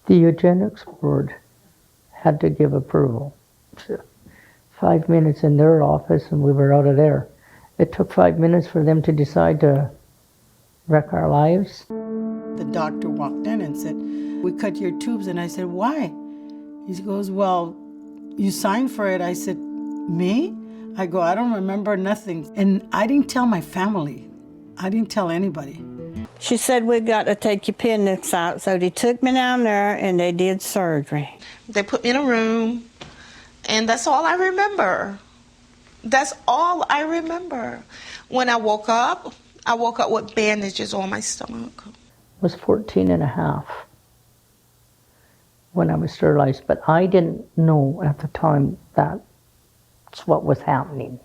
The eugenics board had to give approval. 5 minutes in their office and we were out of there. It took 5 minutes for them to decide to wreck our lives. The doctor walked in and said, "We cut your tubes." And I said, "Why?" He goes, "Well, you signed for it." I said, "Me?" I go, "I don't remember nothing." And I didn't tell my family. I didn't tell anybody. She said, "We got to take your appendix out." So they took me down there and they did surgery. They put me in a room, and that's all I remember. That's all I remember. When I woke up with bandages on my stomach. I was 14 and a half when I was sterilized, but I didn't know at the time that's what was happening.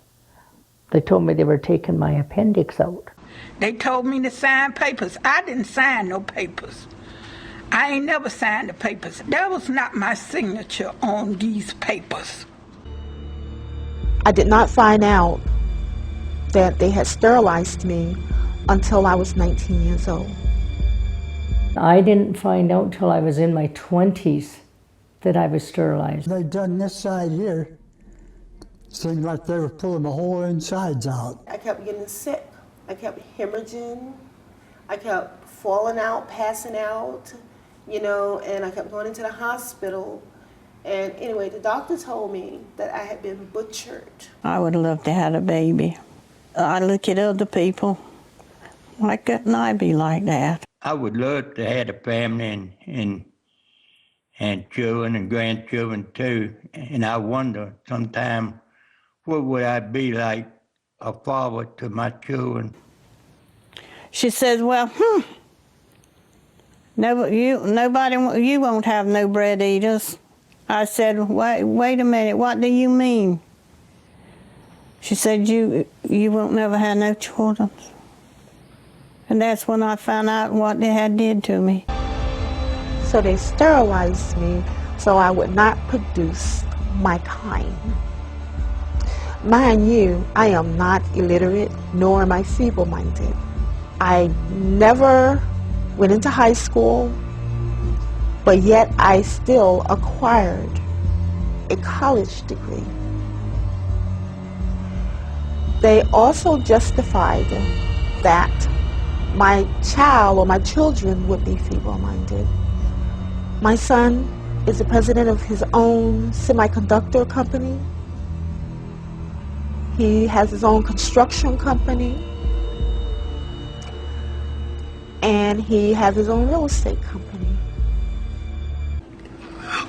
They told me they were taking my appendix out. They told me to sign papers. I didn't sign no papers. I ain't never signed the papers. That was not my signature on these papers. I did not find out that they had sterilized me until I was 19 years old. I didn't find out till I was in my 20s that I was sterilized. They done this side here. Seemed like they were pulling the whole insides out. I kept getting sick. I kept hemorrhaging. I kept falling out, passing out, and I kept going into the hospital. And anyway, the doctor told me that I had been butchered. I would love to have a baby. I look at other people. Why couldn't I be like that? I would love to have a family and children and grandchildren too. And I wonder sometimes, what would I be like a father to my children? She says, "Well, you won't have no bread eaters." I said, wait a minute, what do you mean? She said, you won't never have no children. And that's when I found out what they had did to me. So they sterilized me so I would not produce my kind. Mind you, I am not illiterate, nor am I feeble-minded. I never went into high school, but yet I still acquired a college degree. They also justified that my child or my children would be feeble-minded. My son is the president of his own semiconductor company. He has his own construction company. And he has his own real estate company.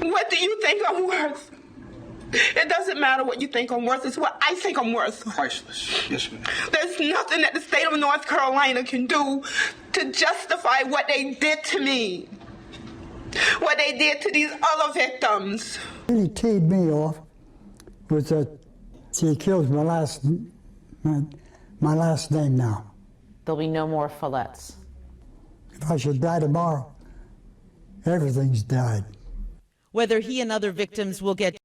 What do you think I'm worth? It doesn't matter what you think I'm worth. It's what I think I'm worth. Priceless. Yes, ma'am. There's nothing that the state of North Carolina can do to justify what they did to me. What they did to these other victims. He teed me off with she kills my last name now. There'll be no more Follettes. If I should die tomorrow, everything's died. Whether he and other victims will get